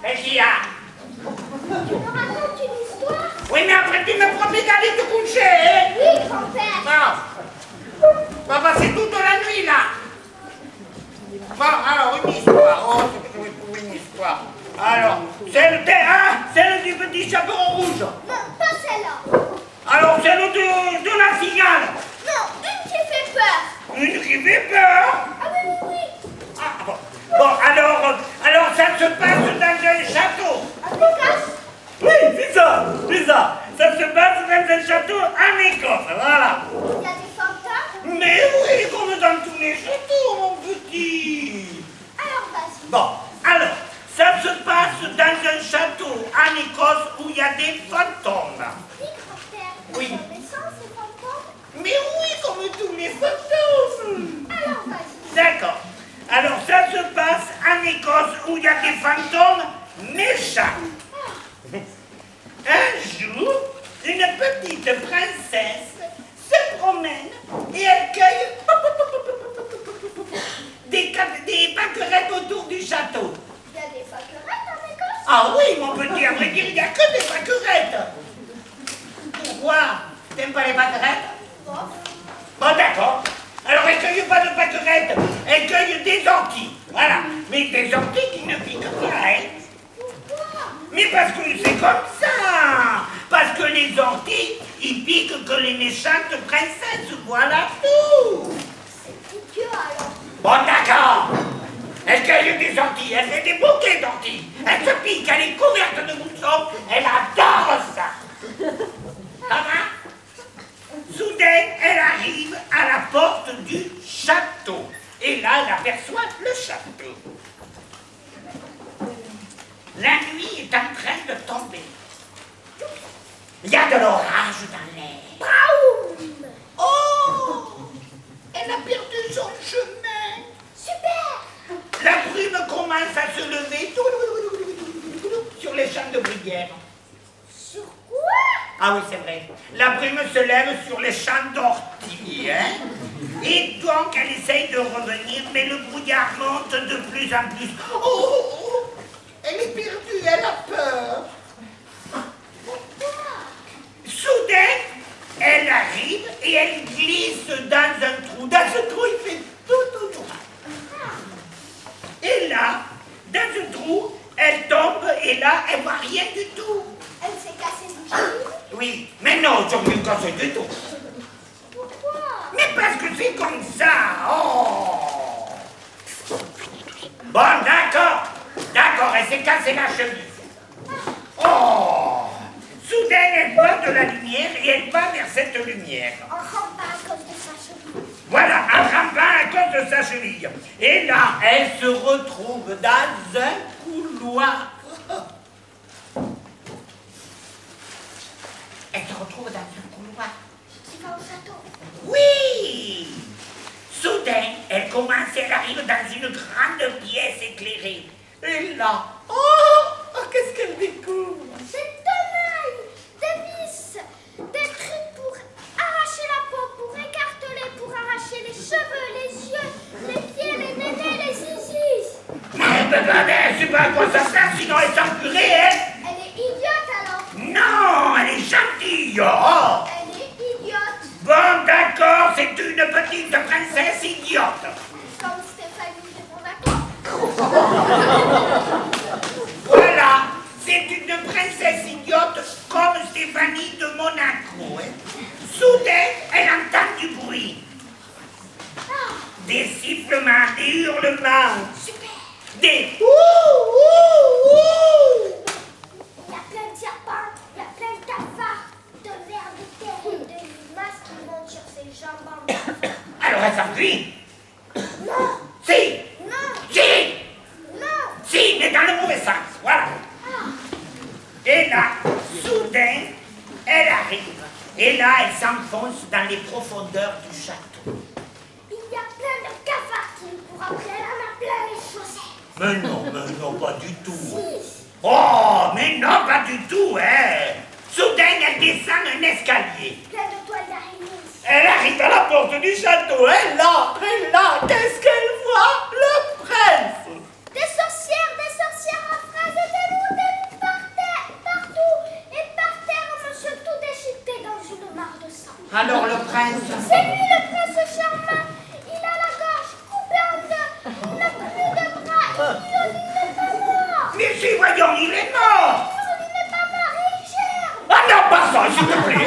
Qu'est-ce qu'il y a? Tu me racontes une histoire? Oui, mais après tu me promets d'aller te coucher, hein? Oui, grand-père. Bon. On va passer toute la nuit, là. Bon, alors, une histoire. Oh, je vais trouver une histoire. Alors, celle du petit chaperon rouge. Non, pas celle-là. Alors, celle de la cigale. Non, une qui fait peur. Une qui fait peur. Ah oui, oui, oui. Ah, bon. Bon, alors ça se passe dans un château. En Écosse? Oui, c'est ça. Ça se passe dans un château en Écosse, voilà. Il y a des fantômes? Mais oui, comme dans tous les châteaux, mon petit. Alors vas-y. Bon, alors, ça se passe dans un château en Écosse où il y a des fantômes. Oui, grand-père. Oui. Ils sont méchants, ces fantômes? Mais oui, comme tous les fantômes. Alors vas-y. D'accord. Alors, ça se passe en Écosse où il y a des fantômes méchants. Un jour, une petite princesse se promène et elle cueille des pâquerettes autour du château. Il y a des pâquerettes en Écosse? Ah oui, mon petit, à vrai dire, il n'y a que des pâquerettes. Pourquoi? T'aimes pas les pâquerettes? Bon. Bon, d'accord. Alors, elle cueille pas de pâquerettes, elle cueille des orties. Voilà. Mais des orties qui ne piquent pas, hein? Pourquoi? Mais parce que c'est comme ça. Parce que les orties, ils piquent que les méchantes princesses. Voilà tout. C'est idiot alors. Bon, d'accord. Elle cueille des orties, elle fait des bouquets d'orties. Elle se pique, elle est couverte de boutons. Elle adore ça. Ça va? Soudain, elle arrive à la porte du château. Et là, elle aperçoit le château. La nuit est en train de tomber. Il y a de l'orage dans l'air. Braoum! Oh! Elle a perdu son chemin. Super! La brume commence à se lever sur les champs de bruyère. Sur quoi? Ah oui, c'est vrai. La brume se lève sur les champs d'ortie, hein? Et donc, elle essaye de revenir, mais le brouillard monte de plus en plus. Oh! Elle est perdue, elle a peur. Soudain, elle arrive et elle glisse dans un trou. Dans ce trou, il fait tout noir. Et là, dans ce trou, elle tombe et là, elle voit rien du tout. Elle s'est cassée une cheville? Oui, mais non, je ne lui casse du tout. Pourquoi? Mais parce que c'est comme ça. Oh! Bon, d'accord. D'accord, elle s'est cassée la cheville. Oh! Soudain, elle voit de la lumière et elle va vers cette lumière. En rampant à cause de sa cheville. Voilà, en rampant à cause de sa cheville. Et là, elle se retrouve dans un couloir. Elle se retrouve dans un couloir. Qui va au château? Oui! Soudain, elle commence, elle arrive dans une grande pièce éclairée. Et là, oh! Qu'est-ce qu'elle découvre? Des tenailles, des vis, des trucs pour arracher la peau, pour écarteler, pour arracher les cheveux, les yeux, les pieds, les nénés, les zisis. Mais c'est pas à quoi ça sert, sinon elle s'enfuirait, hein? Elle est idiote alors. Non, elle est gentille. Oh! Elle est idiote. Bon, d'accord, c'est une petite princesse idiote. Comme Stéphanie de Monaco. Voilà, c'est une princesse idiote comme Stéphanie de Monaco. Hein. Soudain, elle entend du bruit. Des sifflements, des hurlements. Super. Des ouh. Il y a plein de serpents, il y a plein de cafards, de vers de terre et de limaces qui montent sur ses jambes en bas. Alors elle s'enfuit. Non, Si, non, si, non. si, mais dans le mauvais sens. Voilà. Et là, soudain, elle arrive. Et là, elle s'enfonce dans les profondeurs du château. Il y a plein de cafards qui me courent après, elle en a plein les chaussettes. Mais non, pas du tout. Si. Oh, mais non, pas du tout, hein. Soudain, elle descend un escalier. Plein de toiles d'araignée. Elle arrive à la porte du château. Et là, qu'est-ce qu'elle voit? Le prince. Des sorcières en fraises et des Alors le prince? C'est lui le prince charmant. Il a la gorge coupée en deux. Il n'a plus de bras. Il n'est pas mort. Mais si, voyons, il est mort. Non, il n'est pas mort. Il germe. Ah non, pas ça, s'il te plaît.